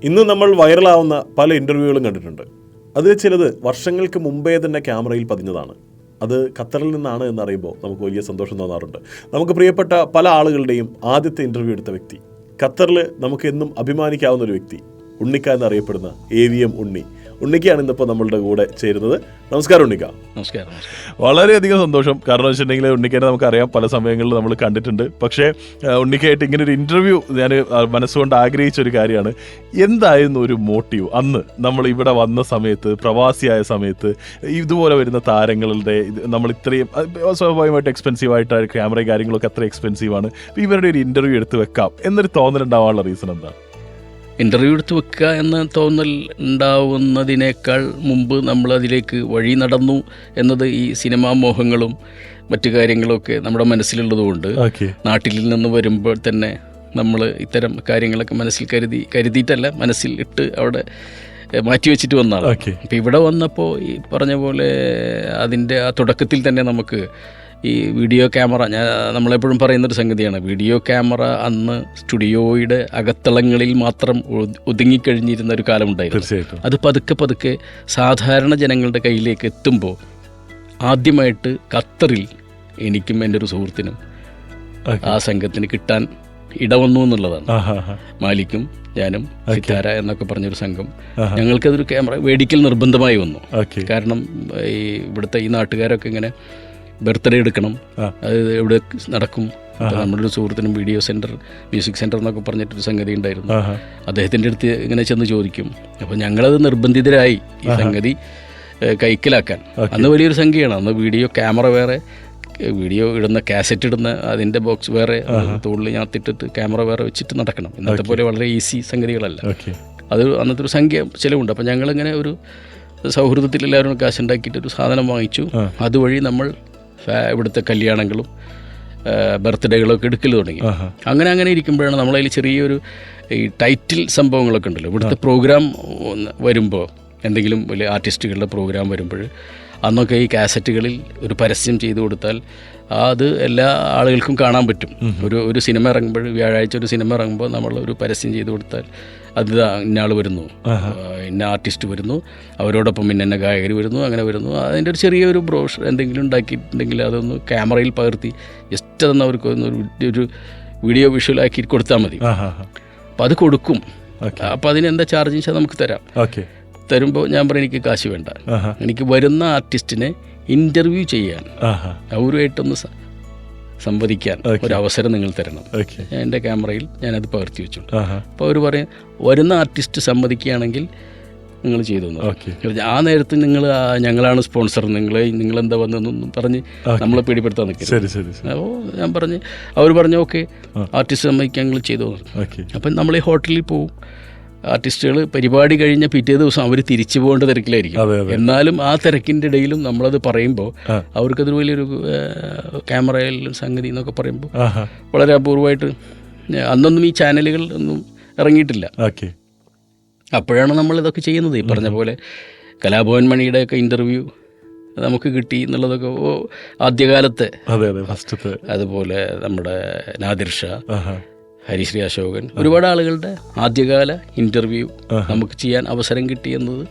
ഇന്ന് നമ്മൾ വൈറലാവുന്ന പല ഇൻ്റർവ്യൂകളും കണ്ടിട്ടുണ്ട്. അതിൽ ചിലത് വർഷങ്ങൾക്ക് മുമ്പേ തന്നെ ക്യാമറയിൽ പതിഞ്ഞതാണ്. അത് ഖത്തറിൽ നിന്നാണ് എന്നറിയുമ്പോൾ നമുക്ക് വലിയ സന്തോഷം തോന്നാറുണ്ട്. നമുക്ക് പ്രിയപ്പെട്ട പല ആളുകളുടെയും ആദ്യത്തെ ഇൻ്റർവ്യൂ എടുത്ത വ്യക്തി, ഖത്തറിൽ നമുക്ക് എന്നും അഭിമാനിക്കാവുന്ന ഒരു വ്യക്തി, ഉണ്ണിക്ക എന്നറിയപ്പെടുന്ന AVM ഉണ്ണി. ഉണ്ണിക്കാണ് ഇന്നിപ്പോൾ നമ്മളുടെ കൂടെ ചേരുന്നത്. നമസ്കാരം ഉണ്ണിക്ക. നമസ്കാരം. വളരെയധികം സന്തോഷം. കാരണം വെച്ചിട്ടുണ്ടെങ്കിൽ ഉണ്ണിക്കനെ നമുക്കറിയാം, പല സമയങ്ങളിൽ നമ്മൾ കണ്ടിട്ടുണ്ട്. പക്ഷേ ഉണ്ണിക്കായിട്ട് ഇങ്ങനെ ഒരു ഇൻ്റർവ്യൂ ഞാൻ മനസ്സുകൊണ്ട് ആഗ്രഹിച്ച ഒരു കാര്യമാണ്. എന്തായിരുന്നു ഒരു മോട്ടീവ് അന്ന് നമ്മൾ ഇവിടെ വന്ന സമയത്ത്, പ്രവാസിയായ സമയത്ത്, ഇതുപോലെ വരുന്ന താരങ്ങളുടെ നമ്മൾ ഇത്രയും സ്വാഭാവികമായിട്ട് എക്സ്പെൻസീവായിട്ട് ക്യാമറയും കാര്യങ്ങളൊക്കെ അത്ര എക്സ്പെൻസീവാണ്. ഇവരുടെ ഒരു ഇൻ്റർവ്യൂ എടുത്ത് വെക്കാം എന്നൊരു തോന്നലുണ്ടാവാനുള്ള റീസൺ എന്താണ്? ഇൻ്റർവ്യൂ എടുത്ത് വെക്കുക എന്ന തോന്നൽ ഉണ്ടാവുന്നതിനേക്കാൾ മുമ്പ് നമ്മൾ അതിലേക്ക് വഴി നടന്നു എന്നത് ഈ സിനിമാ മോഹങ്ങളും മറ്റു കാര്യങ്ങളൊക്കെ നമ്മുടെ മനസ്സിലുള്ളതുകൊണ്ട് നാട്ടിൽ നിന്ന് വരുമ്പോൾ തന്നെ നമ്മൾ ഇത്തരം കാര്യങ്ങളൊക്കെ മനസ്സിൽ കരുതിയിട്ടല്ല, മനസ്സിൽ ഇട്ട് അവിടെ മാറ്റിവെച്ചിട്ട് വന്നതാണ്. അപ്പം ഇവിടെ വന്നപ്പോൾ ഈ പറഞ്ഞ പോലെ അതിൻ്റെ ആ തുടക്കത്തിൽ തന്നെ നമുക്ക് ഈ വീഡിയോ ക്യാമറ, നമ്മളെപ്പോഴും പറയുന്നൊരു സംഗതിയാണ്, വീഡിയോ ക്യാമറ അന്ന് സ്റ്റുഡിയോയുടെ അകത്തളങ്ങളിൽ മാത്രം ഒതുങ്ങിക്കഴിഞ്ഞിരുന്ന ഒരു കാലമുണ്ടായിരുന്നു. അത് പതുക്കെ പതുക്കെ സാധാരണ ജനങ്ങളുടെ കയ്യിലേക്ക് എത്തുമ്പോൾ ആദ്യമായിട്ട് ഖത്തറിൽ എനിക്കും എൻ്റെ ഒരു സുഹൃത്തിനും ആ സംഘത്തിന് കിട്ടാൻ ഇടവന്നു എന്നുള്ളതാണ്. മാലിക്കും ഞാനും സിത്താര എന്നൊക്കെ പറഞ്ഞൊരു സംഘം, ഞങ്ങൾക്കതൊരു ക്യാമറ മേടിക്കൽ നിർബന്ധമായി വന്നു. കാരണം ഈ ഇവിടുത്തെ ഈ നാട്ടുകാരൊക്കെ ഇങ്ങനെ ബർത്ത്ഡേ എടുക്കണം, അത് എവിടെ നടക്കും. നമ്മുടെ ഒരു സുഹൃത്തിനും വീഡിയോ സെൻറ്റർ, മ്യൂസിക് സെൻറ്റർ എന്നൊക്കെ പറഞ്ഞിട്ടൊരു സംഗതി ഉണ്ടായിരുന്നു. അദ്ദേഹത്തിൻ്റെ അടുത്ത് ഇങ്ങനെ ചെന്ന് ചോദിക്കും. അപ്പോൾ ഞങ്ങളത് നിർബന്ധിതരായി ഈ സംഗതി കൈക്കലാക്കാൻ. അന്ന് വലിയൊരു സംഖ്യയാണ്. അന്ന് വീഡിയോ ക്യാമറ വേറെ, വീഡിയോ ഇടുന്ന കാസറ്റ് ഇടുന്ന അതിൻ്റെ ബോക്സ് വേറെ, തോളിൽ ഞാത്തിട്ടിട്ട് ക്യാമറ വേറെ വെച്ചിട്ട് നടക്കണം. ഇന്നത്തെ പോലെ വളരെ ഈസി സംഗതികളല്ല. അത് അന്നത്തെ ഒരു സംഖ്യ ചിലവുണ്ട്. അപ്പോൾ ഞങ്ങളിങ്ങനെ ഒരു സൗഹൃദത്തിൽ എല്ലാവരും കാശുണ്ടാക്കിയിട്ടൊരു സാധനം വാങ്ങിച്ചു. അതുവഴി നമ്മൾ ഇവിടുത്തെ കല്യാണങ്ങളും ബർത്ത്ഡേകളൊക്കെ എടുക്കൽ തുടങ്ങി. അങ്ങനെ ഇരിക്കുമ്പോഴാണ് നമ്മളതിൽ ചെറിയൊരു ഈ ടൈറ്റിൽ സംഭവങ്ങളൊക്കെ ഉണ്ടല്ലോ. ഇവിടുത്തെ പ്രോഗ്രാം വരുമ്പോൾ, എന്തെങ്കിലും വലിയ ആർട്ടിസ്റ്റുകളുടെ പ്രോഗ്രാം വരുമ്പോൾ അന്നൊക്കെ ഈ കാസറ്റുകളിൽ ഒരു പരസ്യം ചെയ്തു കൊടുത്താൽ അത് എല്ലാ ആളുകൾക്കും കാണാൻ പറ്റും. ഒരു സിനിമ ഇറങ്ങുമ്പോൾ, വ്യാഴാഴ്ച ഒരു സിനിമ ഇറങ്ങുമ്പോൾ നമ്മൾ ഒരു പരസ്യം ചെയ്തു കൊടുത്താൽ അത് ഇന്നയാൾ വരുന്നു, ഇന്ന ആർട്ടിസ്റ്റ് വരുന്നു, അവരോടൊപ്പം ഇന്ന ഗായകർ വരുന്നു, അങ്ങനെ വരുന്നു. അതിൻ്റെ ഒരു ചെറിയൊരു ബ്രോഷർ എന്തെങ്കിലും ഉണ്ടാക്കിയിട്ടുണ്ടെങ്കിൽ അതൊന്ന് ക്യാമറയിൽ പകർത്തി ജസ്റ്റ് അതൊന്ന് അവർക്ക് ഒരു വീഡിയോ വിഷ്വലാക്കി കൊടുത്താൽ മതി. അപ്പം അത് കൊടുക്കും. അപ്പം അതിനെന്താ ചാർജ് വെച്ചാൽ നമുക്ക് തരാം. തരുമ്പോൾ ഞാൻ പറയും എനിക്ക് കാശ് വേണ്ട, എനിക്ക് വരുന്ന ആർട്ടിസ്റ്റിനെ ഇൻ്റർവ്യൂ ചെയ്യാൻ, അവരുമായിട്ടൊന്ന് സംവദിക്കാൻ ഒരു അവസരം നിങ്ങൾ തരണം. എൻ്റെ ക്യാമറയിൽ ഞാനത് പകർത്തി വെച്ചു. അപ്പോൾ അവർ പറയും വരുന്ന ആർട്ടിസ്റ്റ് സമ്മതിക്കുകയാണെങ്കിൽ നിങ്ങൾ ചെയ്തു. ആ നേരത്ത് ഞങ്ങളാണ് സ്പോൺസർ, നിങ്ങളെന്താ വന്നതെന്നൊന്നും പറഞ്ഞ് നമ്മളെ പേടിപ്പെടുത്താൻ നിൽക്കുന്നത്. അപ്പോൾ ഞാൻ പറഞ്ഞ്, അവർ പറഞ്ഞു ഓക്കെ ആർട്ടിസ്റ്റ് സമ്മതിക്കാൻ നിങ്ങൾ ചെയ്തു. അപ്പം നമ്മൾ ഈ ഹോട്ടലിൽ പോവും. ആർട്ടിസ്റ്റുകൾ പരിപാടി കഴിഞ്ഞ പിറ്റേ ദിവസം അവർ തിരിച്ചു പോകേണ്ട തിരക്കിലായിരിക്കും. എന്നാലും ആ തിരക്കിൻ്റെ ഇടയിലും നമ്മളത് പറയുമ്പോൾ അവർക്കതൊരു വലിയൊരു ക്യാമറയിൽ സംഗതി എന്നൊക്കെ പറയുമ്പോൾ വളരെ അപൂർവമായിട്ട്, അന്നൊന്നും ഈ ചാനലുകൾ ഒന്നും ഇറങ്ങിയിട്ടില്ല. അപ്പോഴാണ് നമ്മളിതൊക്കെ ചെയ്യുന്നത്. ഈ പറഞ്ഞ പോലെ കലാഭവൻ മണിയുടെയൊക്കെ ഇൻ്റർവ്യൂ നമുക്ക് കിട്ടി എന്നുള്ളതൊക്കെ ആദ്യകാലത്തെ. അതുപോലെ നമ്മുടെ നാദിർ ഷാ, ഹരിശ്രീ അശോകൻ, ഒരുപാട് ആളുകളുടെ ആദ്യകാല ഇൻ്റർവ്യൂ നമുക്ക് ചെയ്യാൻ അവസരം കിട്ടിയെന്നത്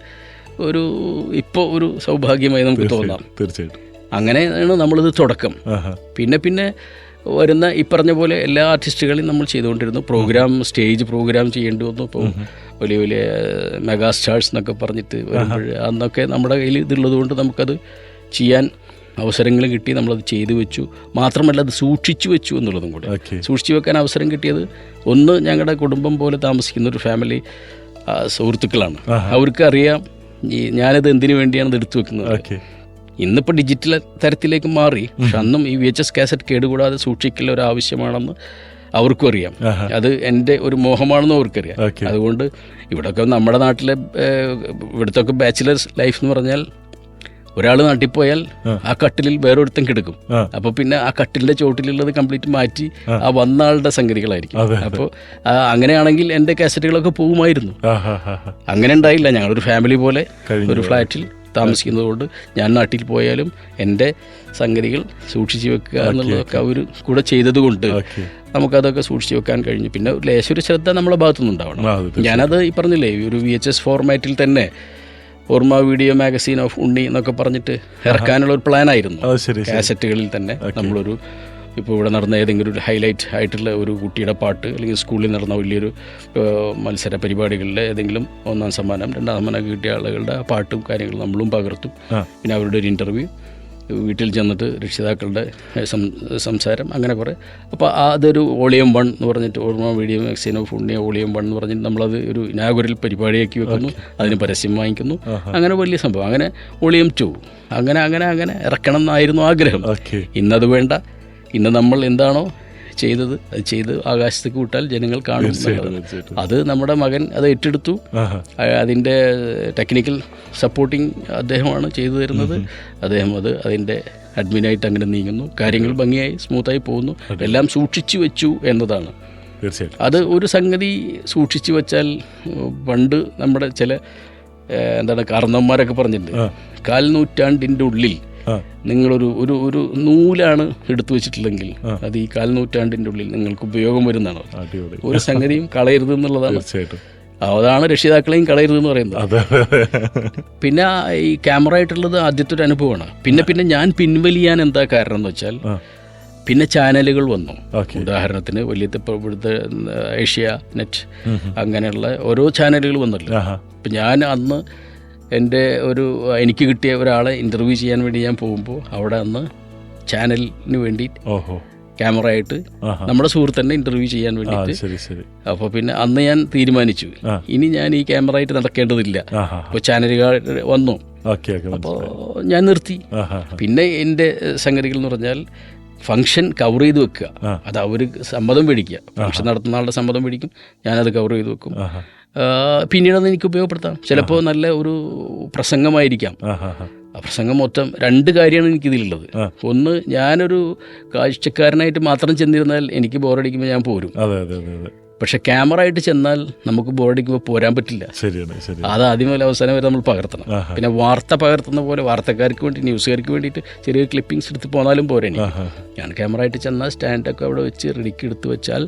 ഇപ്പോൾ ഒരു സൗഭാഗ്യമായി നമുക്ക് തോന്നാം. തീർച്ചയായിട്ടും അങ്ങനെയാണ് നമ്മളിത് തുടക്കം. പിന്നെ വരുന്ന ഈ പറഞ്ഞ പോലെ എല്ലാ ആർട്ടിസ്റ്റുകളെയും നമ്മൾ ചെയ്തുകൊണ്ടിരുന്നു. സ്റ്റേജ് പ്രോഗ്രാം ചെയ്യേണ്ടി വന്നു. ഇപ്പോൾ വലിയ വലിയ മെഗാ സ്റ്റാർസ് എന്നൊക്കെ പറഞ്ഞിട്ട് വരുമ്പോൾ അന്നൊക്കെ നമ്മുടെ കയ്യിൽ ഇതുള്ളത് കൊണ്ട് നമുക്കത് ചെയ്യാൻ അവസരങ്ങൾ കിട്ടി. നമ്മളത് ചെയ്തു വെച്ചു. മാത്രമല്ല അത് സൂക്ഷിച്ചു വെച്ചു എന്നുള്ളതും കൂടെ. സൂക്ഷിച്ചു വെക്കാൻ അവസരം കിട്ടിയത് ഒന്ന്, ഞങ്ങളുടെ കുടുംബം പോലെ താമസിക്കുന്ന ഒരു ഫാമിലി സുഹൃത്തുക്കളാണ്. അവർക്ക് അറിയാം ഞാനത് എന്തിനു വേണ്ടിയാണ് ഇത് എടുത്തു വെക്കുന്നത്. ഇന്നിപ്പോൾ ഡിജിറ്റൽ തരത്തിലേക്ക് മാറി. പക്ഷെ അന്നും ഈ VHS കാസറ്റ് കേടുകൂടാതെ സൂക്ഷിക്കൽ ഒരു ആവശ്യമാണെന്ന് അവർക്കും അറിയാം. അത് എൻ്റെ ഒരു മോഹമാണെന്ന് അവർക്കറിയാം. അതുകൊണ്ട് ഇവിടെയൊക്കെ നമ്മുടെ നാട്ടിലെ ഇവിടുത്തെ ബാച്ചിലേഴ്സ് ലൈഫ് എന്ന് പറഞ്ഞാൽ, ഒരാൾ നാട്ടിൽ പോയാൽ ആ കട്ടിലിൽ വേറൊരുത്തം കിടക്കും. അപ്പോൾ പിന്നെ ആ കട്ടിലിൻ്റെ ചോട്ടിലുള്ളത് കംപ്ലീറ്റ് മാറ്റി ആ വന്ന ആളുടെ സംഗതികളായിരിക്കും. അപ്പോൾ അങ്ങനെയാണെങ്കിൽ എൻ്റെ കാസറ്റുകളൊക്കെ പോകുമായിരുന്നു. അങ്ങനെ ഉണ്ടായില്ല. ഞങ്ങളൊരു ഫാമിലി പോലെ ഒരു ഫ്ലാറ്റിൽ താമസിക്കുന്നത് കൊണ്ട് ഞാൻ നാട്ടിൽ പോയാലും എൻ്റെ സംഗതികൾ സൂക്ഷിച്ചു വെക്കുക എന്നുള്ളതൊക്കെ അവർ കൂടെ ചെയ്തത് കൊണ്ട് നമുക്കതൊക്കെ സൂക്ഷിച്ചു വെക്കാൻ കഴിഞ്ഞു. പിന്നെ ലേശൊരു ശ്രദ്ധ നമ്മുടെ ഭാഗത്തുനിന്ന് ഉണ്ടാവണം. ഞാനത് ഈ പറഞ്ഞില്ലേ, ഒരു VHS ഫോർമാറ്റിൽ തന്നെ ഓർമ്മ വീഡിയോ മാഗസീൻ ഓഫ് ഉണ്ണി എന്നൊക്കെ പറഞ്ഞിട്ട് ഇറക്കാനുള്ള ഒരു പ്ലാനായിരുന്നു. കാസറ്റുകളിൽ തന്നെ നമ്മളൊരു ഇപ്പോൾ ഇവിടെ നടന്ന ഏതെങ്കിലും ഒരു ഹൈലൈറ്റ് ആയിട്ടുള്ള ഒരു കുട്ടിയുടെ പാട്ട്, അല്ലെങ്കിൽ സ്കൂളിൽ നടന്ന വലിയൊരു മത്സര പരിപാടികളിലെ ഏതെങ്കിലും 1ാം സമ്മാനം 2ാം സമ്മാനം കിട്ടിയ ആളുകളുടെ പാട്ടും കാര്യങ്ങളും നമ്മളും പകർത്തും. പിന്നെ അവരുടെ ഒരു ഇൻ്റർവ്യൂ, വീട്ടിൽ ചെന്നിട്ട് രക്ഷിതാക്കളുടെ സംസാരം, അങ്ങനെ കുറേ. അപ്പോൾ അതൊരു വോളിയം 1 എന്ന് പറഞ്ഞിട്ട് ഓർമ്മ വീഡിയോ മാഗസീൻ ഓഫ് ഉണ്ണിയ വോളിയം 1 എന്ന് പറഞ്ഞിട്ട് നമ്മളത് ഒരു ഇനാഗുറൽ പരിപാടിയാക്കി വെക്കുന്നു, അതിന് പരസ്യം വാങ്ങിക്കുന്നു. അങ്ങനെ വലിയ സംഭവം. അങ്ങനെ വോളിയം 2 അങ്ങനെ അങ്ങനെ അങ്ങനെ ഇറക്കണം എന്നായിരുന്നു ആഗ്രഹം. ഇന്നത് വേണ്ട, ഇന്ന് നമ്മൾ എന്താണോ ചെയ്തത് അത് ചെയ്ത് ആകാശത്തേക്ക് വിട്ടാൽ ജനങ്ങൾ കാണും. അത് നമ്മുടെ മകൻ അത് ഏറ്റെടുത്തു. അതിൻ്റെ ടെക്നിക്കൽ സപ്പോർട്ടിങ് അദ്ദേഹമാണ് ചെയ്തു തരുന്നത്. അദ്ദേഹം അതിൻ്റെ അഡ്മിനായിട്ട് അങ്ങനെ നീങ്ങുന്നു. കാര്യങ്ങൾ ഭംഗിയായി സ്മൂത്തായി പോകുന്നു. എല്ലാം സൂക്ഷിച്ചു വെച്ചു എന്നതാണ്. അത് ഒരു സംഗതി സൂക്ഷിച്ചു വെച്ചാൽ, പണ്ട് നമ്മുടെ ചില എന്താണ് കാരണവന്മാരൊക്കെ പറഞ്ഞിട്ടുണ്ട്, 1/4 നൂറ്റാണ്ടിൻ്റെ ഉള്ളിൽ നിങ്ങളൊരു ഒരു ഒരു നൂലാണ് എടുത്തു വെച്ചിട്ടില്ലെങ്കിൽ അത് ഈ 1/4 നൂറ്റാണ്ടിൻ്റെ ഉള്ളിൽ നിങ്ങൾക്ക് ഉപയോഗം വരുന്നതാണ്. ഒരു സംഗതിയും കളയരുത് എന്നുള്ളതാണ്. അതാണ് രക്ഷിതാക്കളെയും കളയരുതെന്ന് പറയുന്നത്. പിന്നെ ഈ ക്യാമറ ആയിട്ടുള്ളത് ആദ്യത്തെ ഒരു അനുഭവമാണ്. പിന്നെ ഞാൻ പിൻവലിയാൻ എന്താ കാരണം എന്ന് വെച്ചാൽ, പിന്നെ ചാനലുകൾ വന്നു. ഉദാഹരണത്തിന് വലിയ ഇവിടുത്തെ ഏഷ്യ നെറ്റ് അങ്ങനെയുള്ള ഓരോ ചാനലുകൾ വന്നല്ലോ. അപ്പം ഞാൻ അന്ന് എനിക്ക് കിട്ടിയ ഒരാളെ ഇൻ്റർവ്യൂ ചെയ്യാൻ വേണ്ടി ഞാൻ പോകുമ്പോൾ അവിടെ അന്ന് ചാനലിന് വേണ്ടി ക്യാമറ ആയിട്ട് നമ്മുടെ സുഹൃത്തിനെ ഇൻ്റർവ്യൂ ചെയ്യാൻ വേണ്ടിയിട്ട്. അപ്പോൾ പിന്നെ അന്ന് ഞാൻ തീരുമാനിച്ചു, ഇനി ഞാൻ ഈ ക്യാമറ ആയിട്ട് നടക്കേണ്ടതില്ല. അപ്പോൾ ചാനലുകാർ വന്നു, അപ്പോൾ ഞാൻ നിർത്തി. പിന്നെ എൻ്റെ സംഗതികൾ എന്ന് പറഞ്ഞാൽ ഫംഗ്ഷൻ കവർ ചെയ്ത് വെക്കുക. അത് അവർ സമ്മതം മേടിക്കുക, ഫംഗ്ഷൻ നടത്തുന്ന ആളുടെ സമ്മതം മേടിക്കും, ഞാനത് കവർ ചെയ്ത് വെക്കും. പിന്നീടത് എനിക്ക് ഉപയോഗപ്പെടുത്താം. ചിലപ്പോൾ നല്ല ഒരു പ്രസംഗമായിരിക്കാം. ആ പ്രസംഗം മൊത്തം 2 കാര്യമാണ് എനിക്കിതിലുള്ളത്. ഒന്ന്, ഞാനൊരു കാഴ്ചക്കാരനായിട്ട് മാത്രം ചെന്നിരുന്നാൽ എനിക്ക് ബോറടിക്കുമ്പോൾ ഞാൻ പോരും. പക്ഷെ ക്യാമറ ആയിട്ട് ചെന്നാൽ നമുക്ക് ബോറടിക്കുമ്പോൾ പോരാൻ പറ്റില്ല. അത് ആദ്യം മുതൽ അവസാനം വരെ നമ്മൾ പകർത്തണം. പിന്നെ വാർത്ത പകർത്തുന്ന പോലെ വാർത്തക്കാർക്ക് വേണ്ടി, ന്യൂസുകാർക്ക് വേണ്ടിയിട്ട് ചെറിയ ക്ലിപ്പിങ്സ് എടുത്ത് പോന്നാലും പോരെ. ഞാൻ ക്യാമറ ആയിട്ട് ചെന്നാൽ സ്റ്റാൻഡൊക്കെ അവിടെ വെച്ച് റെഡിക്ക് എടുത്ത് വെച്ചാൽ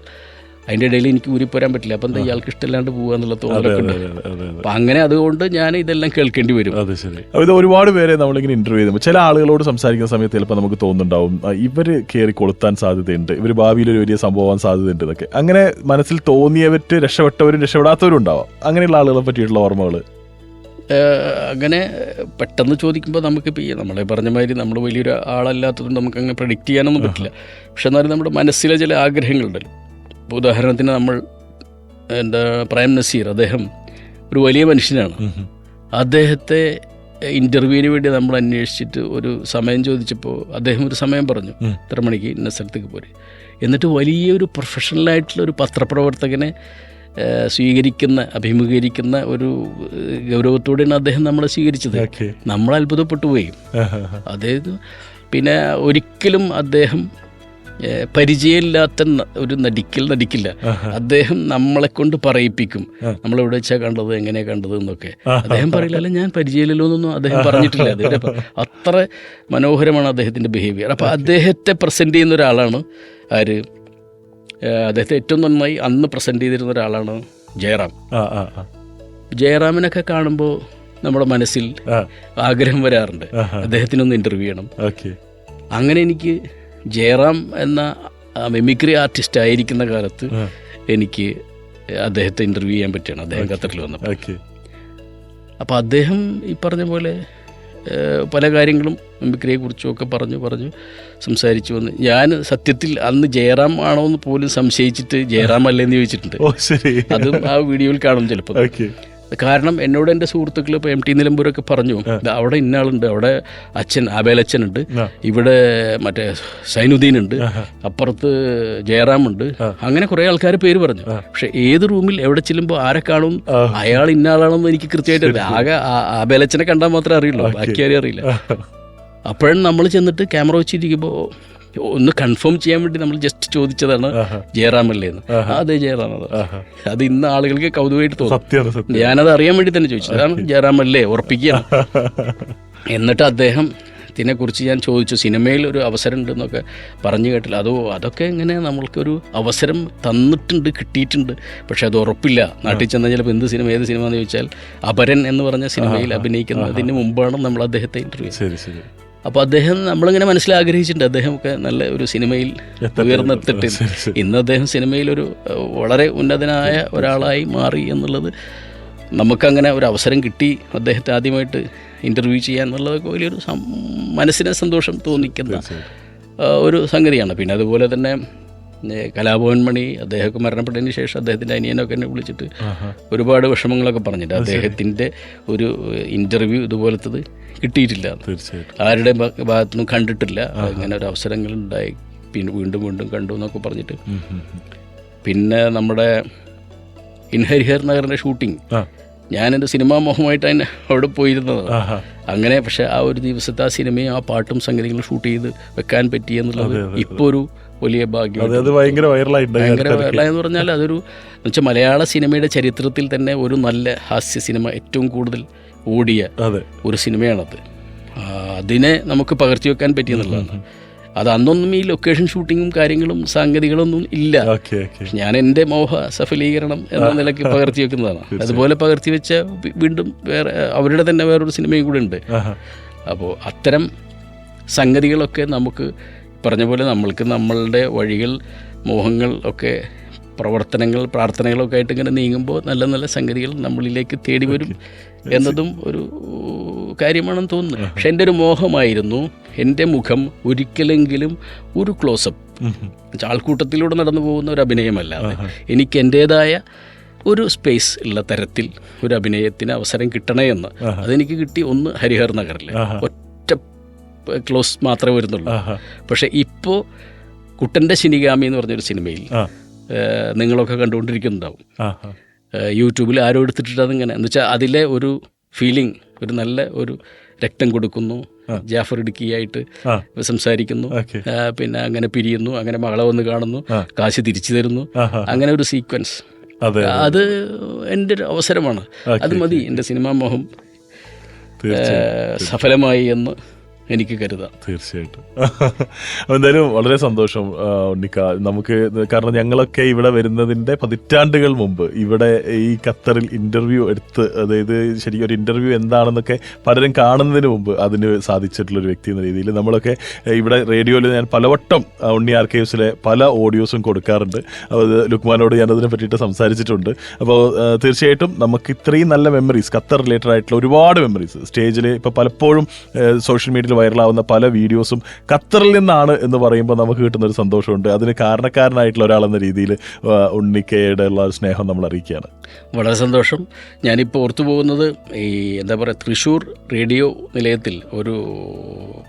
അതിൻ്റെ ഇടയിൽ എനിക്ക് ഊരിപ്പോരാൻ പറ്റില്ല. അപ്പം എന്താ ഇയാൾക്ക് ഇഷ്ടമില്ലാണ്ട് പോകുക എന്നുള്ള തോന്നലൊക്കെ ഉണ്ട്. അപ്പം അങ്ങനെ അതുകൊണ്ട് ഞാൻ ഇതെല്ലാം കേൾക്കേണ്ടി വരും. അത് ശരി. ഇത് ഒരുപാട് പേരെ നമ്മളിങ്ങനെ ഇന്റർവ്യൂ ചെയ്യുമ്പോൾ ചില ആളുകളോട് സംസാരിക്കുന്ന സമയത്ത് ചിലപ്പോൾ നമുക്ക് തോന്നുന്നുണ്ടാവും, ഇവർ കയറി കൊളുത്താൻ സാധ്യതയുണ്ട്, ഇവർ ഭാവിയിൽ ഒരു വലിയ സംഭവം സാധ്യതയുണ്ട് എന്നൊക്കെ. അങ്ങനെ മനസ്സിൽ തോന്നിയവറ്റ് രക്ഷപ്പെട്ടവരും രക്ഷപ്പെടാത്തവരും ഉണ്ടാവാം. അങ്ങനെയുള്ള ആളുകളെ പറ്റിയിട്ടുള്ള ഓർമ്മകൾ അങ്ങനെ പെട്ടെന്ന് ചോദിക്കുമ്പോൾ നമുക്കിപ്പോൾ നമ്മളെ പറഞ്ഞ മാതിരി നമ്മൾ വലിയൊരു ആളല്ലാത്തതുകൊണ്ട് നമുക്കങ്ങനെ പ്രെഡിക്റ്റ് ചെയ്യാനൊന്നും പറ്റില്ല. പക്ഷെ എന്നാലും നമ്മുടെ മനസ്സിലെ ചില ആഗ്രഹങ്ങളുണ്ടല്ലോ. ഉദാഹരണത്തിന് പ്രേം നസീർ, അദ്ദേഹം ഒരു വലിയ മനുഷ്യനാണ്. അദ്ദേഹത്തെ ഇൻ്റർവ്യൂവിന് വേണ്ടി നമ്മൾ അന്വേഷിച്ചിട്ട് ഒരു സമയം ചോദിച്ചപ്പോൾ അദ്ദേഹം ഒരു സമയം പറഞ്ഞു, ഇത്ര മണിക്ക് ഇന്ന സ്ഥലത്തേക്ക് പോരെ. എന്നിട്ട് വലിയൊരു പ്രൊഫഷണലായിട്ടുള്ള ഒരു പത്രപ്രവർത്തകനെ അഭിമുഖീകരിക്കുന്ന ഒരു ഗൗരവത്തോടെയാണ് അദ്ദേഹം നമ്മളെ സ്വീകരിച്ചത്. നമ്മൾ അത്ഭുതപ്പെട്ടു പോയി. അതായത് പിന്നെ ഒരിക്കലും അദ്ദേഹം പരിചയമില്ലാത്ത ഒരു നടിക്കില്ല. അദ്ദേഹം നമ്മളെ കൊണ്ട് പറയിപ്പിക്കും, നമ്മളെവിടെ വെച്ചാൽ കണ്ടത്, എങ്ങനെയാണ് കണ്ടത് എന്നൊക്കെ. അദ്ദേഹം പറയില്ല, അല്ല ഞാൻ പരിചയമില്ലല്ലോ എന്നൊന്നും അദ്ദേഹം പറഞ്ഞിട്ടില്ല. അത്ര മനോഹരമാണ് അദ്ദേഹത്തിൻ്റെ ബിഹേവിയർ. അപ്പോൾ അദ്ദേഹത്തെ പ്രസൻറ്റ് ചെയ്യുന്ന ഒരാളാണ് ആര്, അദ്ദേഹത്തെ ഏറ്റവും നന്നായി അന്ന് പ്രസൻറ്റ് ചെയ്തിരുന്ന ഒരാളാണ് ജയറാം. ജയറാമിനൊക്കെ കാണുമ്പോൾ നമ്മുടെ മനസ്സിൽ ആഗ്രഹം വരാറുണ്ട്, അദ്ദേഹത്തിനൊന്ന് ഇൻ്റർവ്യൂ ചെയ്യണം. അങ്ങനെ എനിക്ക് ജയറാം എന്ന മിമിക്രി ആർട്ടിസ്റ്റ് ആയിരിക്കുന്ന കാലത്ത് എനിക്ക് അദ്ദേഹത്തെ ഇൻ്റർവ്യൂ ചെയ്യാൻ പറ്റുകയാണ്, അദ്ദേഹം ഖത്തറിൽ വന്നപ്പോൾ. അപ്പോൾ അദ്ദേഹം ഈ പറഞ്ഞ പോലെ പല കാര്യങ്ങളും മിമിക്രിയെക്കുറിച്ചും ഒക്കെ പറഞ്ഞു സംസാരിച്ചു വന്ന് ഞാൻ സത്യത്തിൽ അന്ന് ജയറാം ആണോ എന്ന് പോലും സംശയിച്ചിട്ട് ജയറാം അല്ലേന്ന് ചോദിച്ചിട്ടുണ്ട്. അതും ആ വീഡിയോയിൽ കാണും ചിലപ്പോൾ. കാരണം എന്നോട് എൻ്റെ സുഹൃത്തുക്കൾ ഇപ്പോൾ MT നിലമ്പൂരൊക്കെ പറഞ്ഞു, അവിടെ ഇന്ന ആളുണ്ട്, അവിടെ അച്ഛൻ ആബേലച്ഛനുണ്ട്, ഇവിടെ മറ്റേ സൈനുദ്ദീൻ ഉണ്ട്, അപ്പുറത്ത് ജയറാമുണ്ട്, അങ്ങനെ കുറേ ആൾക്കാർ പേര് പറഞ്ഞു. പക്ഷെ ഏത് റൂമിൽ എവിടെ ചെല്ലുമ്പോൾ ആരെ കാണും, അയാൾ ഇന്ന ആളാണെന്ന് എനിക്ക് കൃത്യമായിട്ട് ആകെ ആബേലച്ഛനെ കണ്ടാൽ മാത്രമേ അറിയുള്ളൂ, ബാക്കി ആരും അറിയില്ല. അപ്പോഴും നമ്മൾ ചെന്നിട്ട് ക്യാമറ വെച്ചിരിക്കുമ്പോൾ ഒന്ന് കൺഫേം ചെയ്യാൻ വേണ്ടി നമ്മൾ ജസ്റ്റ് ചോദിച്ചതാണ് ജയറാമല്ലേ എന്ന്. അതെ ജയറാമത്. അത് ഇന്ന് ആളുകൾക്ക് കൗതുകമായിട്ട് തോന്നും. ഞാനത് അറിയാൻ വേണ്ടി തന്നെ ചോദിച്ചു, അതാണ് ജയറാമല്ലേ, ഉറപ്പിക്കുകയാണ്. എന്നിട്ട് അദ്ദേഹത്തിനെക്കുറിച്ച് ഞാൻ ചോദിച്ചു, സിനിമയിൽ ഒരു അവസരം ഉണ്ടെന്നൊക്കെ പറഞ്ഞു കേട്ടില്ല. അതൊക്കെ ഇങ്ങനെ നമ്മൾക്കൊരു അവസരം തന്നിട്ടുണ്ട്, കിട്ടിയിട്ടുണ്ട്, പക്ഷെ അത് ഉറപ്പില്ല. നാട്ടിൽ ചെന്നാൽ ചിലപ്പോൾ ഏത് സിനിമ എന്ന് ചോദിച്ചാൽ അപരൻ എന്ന് പറഞ്ഞ സിനിമയിൽ അഭിനയിക്കുന്നതിന് മുമ്പാണ് നമ്മൾ അദ്ദേഹത്തെ ഇൻ്റർവ്യൂ. അപ്പോൾ അദ്ദേഹം നമ്മളിങ്ങനെ മനസ്സിലാഗ്രഹിച്ചിട്ടുണ്ട്, അദ്ദേഹമൊക്കെ നല്ല ഒരു സിനിമയിൽ ഉയർന്നെത്തിട്ട് ഇന്ന് അദ്ദേഹം സിനിമയിലൊരു വളരെ ഉന്നതനായ ഒരാളായി മാറി എന്നുള്ളത്, നമുക്കങ്ങനെ ഒരു അവസരം കിട്ടി അദ്ദേഹത്തെ ആദ്യമായിട്ട് ഇൻ്റർവ്യൂ ചെയ്യാൻ എന്നുള്ളതൊക്കെ വലിയൊരു മനസ്സിനെ സന്തോഷം തോന്നിക്കുന്ന ഒരു സംഗതിയാണ്. പിന്നെ അതുപോലെ തന്നെ കലാഭവൻ മണി അദ്ദേഹമൊക്കെ മരണപ്പെട്ടതിന് ശേഷം അദ്ദേഹത്തിൻ്റെ അനിയനൊക്കെ എന്നെ വിളിച്ചിട്ട് ഒരുപാട് വിഷമങ്ങളൊക്കെ പറഞ്ഞിട്ട് അദ്ദേഹത്തിൻ്റെ ഒരു ഇൻ്റർവ്യൂ ഇതുപോലത്തത് കിട്ടിയിട്ടില്ല, ആരുടെ ഭാഗത്തുനിന്നും കണ്ടിട്ടില്ല, അങ്ങനെ ഒരു അവസരങ്ങളുണ്ടായി, പിന്നെ വീണ്ടും കണ്ടു എന്നൊക്കെ പറഞ്ഞിട്ട്. പിന്നെ നമ്മുടെ ഹരിഹർ നഗറിൻ്റെ ഷൂട്ടിങ് ഞാൻ എൻ്റെ സിനിമാ മോഹമായിട്ട് തന്നെ അവിടെ പോയിരുന്നതാണ്. അങ്ങനെ പക്ഷേ ആ ഒരു ദിവസത്തെ ആ സിനിമയും ആ പാട്ടും സംഗതികളും ഷൂട്ട് ചെയ്ത് വെക്കാൻ പറ്റി എന്നുള്ളത് ഇപ്പോൾ ഒരു വലിയ ഭാഗ്യം. ഭയങ്കര വൈറലായെന്ന് പറഞ്ഞാൽ അതൊരു എന്നുവെച്ചാൽ മലയാള സിനിമയുടെ ചരിത്രത്തിൽ തന്നെ ഒരു നല്ല ഹാസ്യ സിനിമ ഏറ്റവും കൂടുതൽ ഓടിയ ഒരു സിനിമയാണത്. അതിനെ നമുക്ക് പകർത്തി വെക്കാൻ പറ്റിയെന്നുള്ളതാണ്. അത് അന്നൊന്നും ഈ ലൊക്കേഷൻ ഷൂട്ടിങ്ങും കാര്യങ്ങളും സംഗതികളൊന്നും ഇല്ല. ഞാൻ എൻ്റെ മോഹ സഫലീകരണം എന്ന നിലയ്ക്ക് പകർത്തി വെക്കുന്നതാണ്. അതുപോലെ പകർത്തി വെച്ച വീണ്ടും വേറെ അവരുടെ തന്നെ വേറൊരു സിനിമയും കൂടെ ഉണ്ട്. അപ്പോൾ അത്തരം സംഗതികളൊക്കെ നമുക്ക് പറഞ്ഞ പോലെ നമ്മൾക്ക് നമ്മളുടെ വഴികൾ, മോഹങ്ങൾ ഒക്കെ, പ്രവർത്തനങ്ങൾ, പ്രാർത്ഥനകളൊക്കെ ആയിട്ട് ഇങ്ങനെ നീങ്ങുമ്പോൾ നല്ല നല്ല സംഗതികൾ നമ്മളിലേക്ക് തേടി വരും എന്നതും ഒരു കാര്യമാണെന്ന് തോന്നുന്നു. പക്ഷെ എൻ്റെ ഒരു മോഹമായിരുന്നു എൻ്റെ മുഖം ഒരിക്കലെങ്കിലും ഒരു ക്ലോസപ്പ്, ആൾക്കൂട്ടത്തിലൂടെ നടന്നു പോകുന്ന ഒരു അഭിനയമല്ലാതെ എനിക്ക് എൻ്റേതായ ഒരു സ്പേസ് ഉള്ള തരത്തിൽ ഒരു അഭിനയത്തിന് അവസരം കിട്ടണേ എന്ന്. അതെനിക്ക് കിട്ടി. ഒന്ന് ഹരിഹർ നഗറിൽ ഒറ്റ ക്ലോസ് മാത്രമേ വരുന്നുള്ളൂ. പക്ഷെ ഇപ്പോൾ കുട്ടൻ്റെ ശിനിഗാമി എന്ന് പറഞ്ഞൊരു സിനിമയിൽ നിങ്ങളൊക്കെ കണ്ടുകൊണ്ടിരിക്കുന്നുണ്ടാവും, യൂട്യൂബിൽ ആരോ എടുത്തിട്ട് അതിങ്ങനെ എന്ന് വെച്ചാൽ അതിലെ ഒരു ഫീലിംഗ്, ഒരു നല്ല ഒരു രക്തം കൊടുക്കുന്നു, ജാഫർ ഇടുക്കിയായിട്ട് സംസാരിക്കുന്നു, പിന്നെ അങ്ങനെ പിരിയുന്നു, അങ്ങനെ മകളെ വന്ന് കാണുന്നു, കാശ് തിരിച്ചു തരുന്നു, അങ്ങനെ ഒരു സീക്വൻസ്. അത് എൻ്റെ ഒരു അവസരമാണ്. അത് മതി, എൻ്റെ സിനിമാ മോഹം സഫലമായി എന്ന് എനിക്ക് കരുതാം. തീർച്ചയായിട്ടും. എന്തായാലും വളരെ സന്തോഷം ഉണ്ണിക്ക. നമുക്ക് കാരണം ഞങ്ങളൊക്കെ ഇവിടെ വരുന്നതിൻ്റെ പതിറ്റാണ്ടുകൾ മുമ്പ് ഇവിടെ ഈ ഖത്തറിൽ ഇൻ്റർവ്യൂ എടുത്ത്, അതായത് ശരിക്കും ഒരു ഇൻ്റർവ്യൂ എന്താണെന്നൊക്കെ പലരും കാണുന്നതിന് മുമ്പ് അതിന് സാധിച്ചിട്ടുള്ളൊരു വ്യക്തി എന്ന രീതിയിൽ നമ്മളൊക്കെ ഇവിടെ റേഡിയോയിൽ ഞാൻ പലവട്ടം ഉണ്ണി ആർക്കൈവ്സിലെ പല ഓഡിയോസും കൊടുക്കാറുണ്ട്. അത് ലുക്മാനോട് ഞാനതിനെ പറ്റിയിട്ട് സംസാരിച്ചിട്ടുണ്ട്. അപ്പോൾ തീർച്ചയായിട്ടും നമുക്ക് ഇത്രയും നല്ല മെമ്മറീസ്, ഖത്തർ റിലേറ്റഡ് ആയിട്ടുള്ള ഒരുപാട് മെമ്മറീസ് സ്റ്റേജിൽ ഇപ്പോൾ പലപ്പോഴും സോഷ്യൽ മീഡിയയിൽ വൈറലാവുന്ന പല വീഡിയോസും ഖത്തറിൽ നിന്നാണ് എന്ന് പറയുമ്പോൾ നമുക്ക് കിട്ടുന്നൊരു സന്തോഷമുണ്ട്. അതിന് കാരണക്കാരനായിട്ടുള്ള ഒരാളെന്ന രീതിയിൽ ഉണ്ണിക്കയുടെ ഉള്ള സ്നേഹം നമ്മൾ അറിയിക്കുകയാണ്. വളരെ സന്തോഷം. ഞാനിപ്പോൾ ഓർത്തു പോകുന്നത് ഈ എന്താ പറയുക, തൃശ്ശൂർ റേഡിയോ നിലയത്തിൽ ഒരു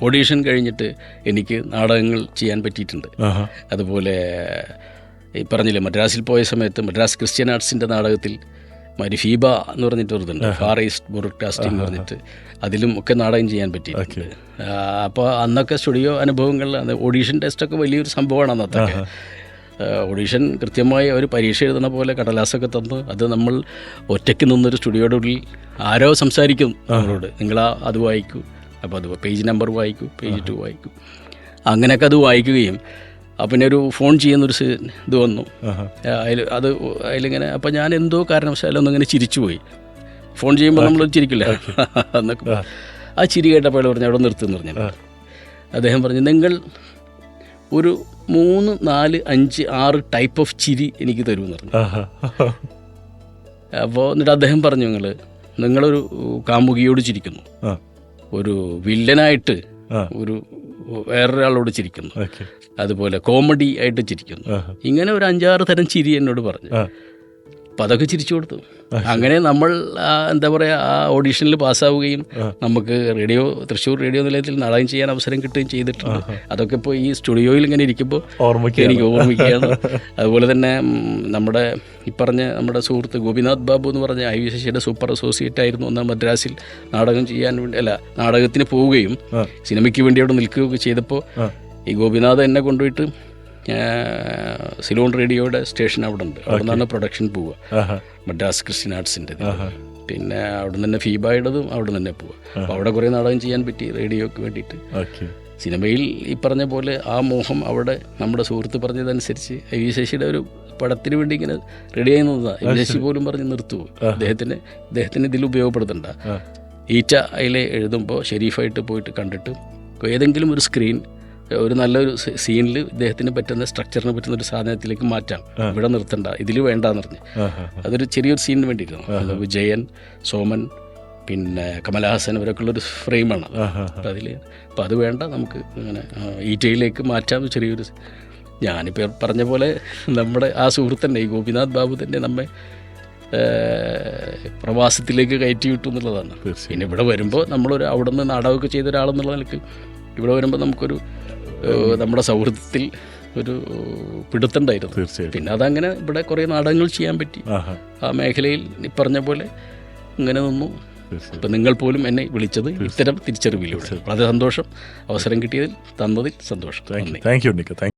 ഓഡീഷൻ കഴിഞ്ഞിട്ട് എനിക്ക് നാടകങ്ങൾ ചെയ്യാൻ പറ്റിയിട്ടുണ്ട്. അതുപോലെ ഈ പറഞ്ഞില്ലേ, മദ്രാസിൽ പോയ സമയത്ത് മദ്രാസ് ക്രിസ്ത്യൻ ആർട്സിൻ്റെ നാടകത്തിൽ ഫീബ എന്ന് പറഞ്ഞിട്ട് ഒരുതുണ്ട്, ഫാർ ഈസ്റ്റ് ബ്രോഡ്കാസ്റ്റിംഗ് എന്ന് പറഞ്ഞിട്ട്, അതിലും ഒക്കെ നാടകം ചെയ്യാൻ പറ്റിയിട്ടുണ്ട്. അപ്പോൾ അന്നൊക്കെ സ്റ്റുഡിയോ അനുഭവങ്ങൾ, ഓഡീഷൻ ടെസ്റ്റൊക്കെ വലിയൊരു സംഭവമാണ് അന്നത്തൊക്കെ. ഓഡീഷൻ കൃത്യമായി ഒരു പരീക്ഷ എഴുതുന്ന പോലെ കടലാസൊക്കെ തന്നു, അത് നമ്മൾ ഒറ്റയ്ക്ക് നിന്നൊരു സ്റ്റുഡിയോയുടെ ഉള്ളിൽ ആരോ സംസാരിക്കും നമ്മളോട്, നിങ്ങളാ അത് വായിക്കൂ, അപ്പോൾ അത് പേജ് നമ്പർ വായിക്കൂ, പേജ് 2 വായിക്കൂ, അങ്ങനെയൊക്കെ അത് വായിക്കുകയും പിന്നെ ഒരു ഫോൺ ചെയ്യുന്നൊരു ഇത് വന്നു അതിലിങ്ങനെ. അപ്പോൾ ഞാൻ എന്തോ കാരണവശാലും ഒന്നിങ്ങനെ ചിരിച്ചുപോയി. ഫോൺ ചെയ്യുമ്പോൾ നമ്മൾ ചിരിക്കില്ല എന്നൊക്കെ. ആ ചിരി കേട്ടപ്പോൾ പറഞ്ഞു അവിടെ നിർത്തുമെന്ന് പറഞ്ഞു. അദ്ദേഹം പറഞ്ഞു, നിങ്ങൾ ഒരു 3, 4, 5, 6 ടൈപ്പ് ഓഫ് ചിരി എനിക്ക് തരുമെന്ന് പറഞ്ഞു. അപ്പോൾ എന്നിട്ട് അദ്ദേഹം പറഞ്ഞു, നിങ്ങളൊരു കാമുകിയോട് ചിരിക്കുന്നു, ഒരു വില്ലനായിട്ട് ഒരു വേറൊരാളോട് ചിരിക്കുന്നു, അതുപോലെ കോമഡി ആയിട്ട് ചിരിക്കുന്നു, ഇങ്ങനെ ഒരു 5-6 തരം ചിരി എന്നോട് പറഞ്ഞു. അപ്പം അതൊക്കെ ചിരിച്ചു കൊടുത്തു. അങ്ങനെ നമ്മൾ എന്താ പറയുക, ആ ഓഡീഷനിൽ പാസ്സാവുകയും നമുക്ക് തൃശ്ശൂർ റേഡിയോ നിലയത്തിൽ നാടകം ചെയ്യാൻ അവസരം കിട്ടുകയും ചെയ്തിട്ടുണ്ട്. അതൊക്കെ ഇപ്പോൾ ഈ സ്റ്റുഡിയോയിൽ ഇങ്ങനെ ഇരിക്കുമ്പോൾ എനിക്ക് ഓർമ്മിക്കുകയാണ്. അതുപോലെ തന്നെ നമ്മുടെ നമ്മുടെ സുഹൃത്ത് ഗോപിനാഥ് ബാബു എന്ന് പറഞ്ഞ IVCയുടെ സൂപ്പർ അസോസിയേറ്റ് ആയിരുന്നു. എന്നാൽ മദ്രാസിൽ നാടകം ചെയ്യാൻ വേണ്ടി നാടകത്തിന് പോവുകയും സിനിമയ്ക്ക് വേണ്ടി അവിടെ നിൽക്കുകയൊക്കെ ചെയ്തപ്പോൾ ഈ ഗോപിനാഥ് എന്നെ കൊണ്ടുപോയിട്ട് സിലോൺ റേഡിയോയുടെ സ്റ്റേഷൻ അവിടെ ഉണ്ട്. അവിടെ നിന്നാണ് പ്രൊഡക്ഷൻ പോവുക, മദ്രാസ് ക്രിസ്ത്യൻ ആർട്സിൻ്റെ. പിന്നെ അവിടെ നിന്ന് തന്നെ ഫീബായുടേതും അവിടെ തന്നെ പോവുക. അപ്പോൾ അവിടെ കുറേ നാടകം ചെയ്യാൻ പറ്റി റേഡിയോക്ക് വേണ്ടിയിട്ട്. സിനിമയിൽ ഈ പറഞ്ഞ പോലെ ആ മോഹം അവിടെ നമ്മുടെ സുഹൃത്ത് പറഞ്ഞതനുസരിച്ച് വി ശശിയുടെ ഒരു പടത്തിന് വേണ്ടി ഇങ്ങനെ റെഡി ആയി നിന്നതാണ്. വി ശശി പോലും പറഞ്ഞ് നിർത്തുപോയി, അദ്ദേഹത്തിന് ഇതിൽ ഉപയോഗപ്പെടുത്തണ്ട. ഈറ്റ അതിൽ എഴുതുമ്പോൾ ഷെരീഫായിട്ട് പോയിട്ട് കണ്ടിട്ട് ഏതെങ്കിലും ഒരു സ്ക്രീൻ ഒരു നല്ലൊരു സീനിൽ ഇദ്ദേഹത്തിന് പറ്റുന്ന സ്ട്രക്ചറിന് പറ്റുന്ന ഒരു സാധനത്തിലേക്ക് മാറ്റാം, ഇവിടെ നിർത്തണ്ട, ഇതിൽ വേണ്ടാന്ന് പറഞ്ഞ്. അതൊരു ചെറിയൊരു സീനിന് വേണ്ടിയിരുന്നു. വിജയൻ, സോമൻ, പിന്നെ കമലഹാസൻ ഇവരൊക്കെ ഉള്ളൊരു ഫ്രെയിമാണ്. അപ്പം അത് വേണ്ട, നമുക്ക് അങ്ങനെ ഈറ്റയിലേക്ക് മാറ്റാം ചെറിയൊരു. ഞാനിപ്പോൾ പറഞ്ഞ പോലെ നമ്മുടെ ആ സുഹൃത്തന്നെ ഈ ഗോപിനാഥ് ബാബു തന്നെ നമ്മെ പ്രവാസത്തിലേക്ക് കയറ്റി വിട്ടു എന്നുള്ളതാണ്. പിന്നെ ഇവിടെ വരുമ്പോൾ നമ്മളൊരു അവിടെ നിന്ന് നാടകമൊക്കെ ചെയ്ത ഒരാളെന്നുള്ള നിലയ്ക്ക് ഇവിടെ വരുമ്പോൾ നമുക്കൊരു നമ്മുടെ സൗഹൃദത്തിൽ ഒരു പിടുത്തുണ്ടായിരുന്നു. പിന്നെ അതങ്ങനെ ഇവിടെ കുറേ നാടകങ്ങൾ ചെയ്യാൻ പറ്റി ആ മേഖലയിൽ. പറഞ്ഞ പോലെ ഇങ്ങനെ നിന്നു. ഇപ്പം നിങ്ങൾ പോലും എന്നെ വിളിച്ചത് ഇത്തരം തിരിച്ചറിവിലൂടെ വളരെ സന്തോഷം. അവസരം കിട്ടിയതിൽ തന്നതിൽ സന്തോഷം. Thank you.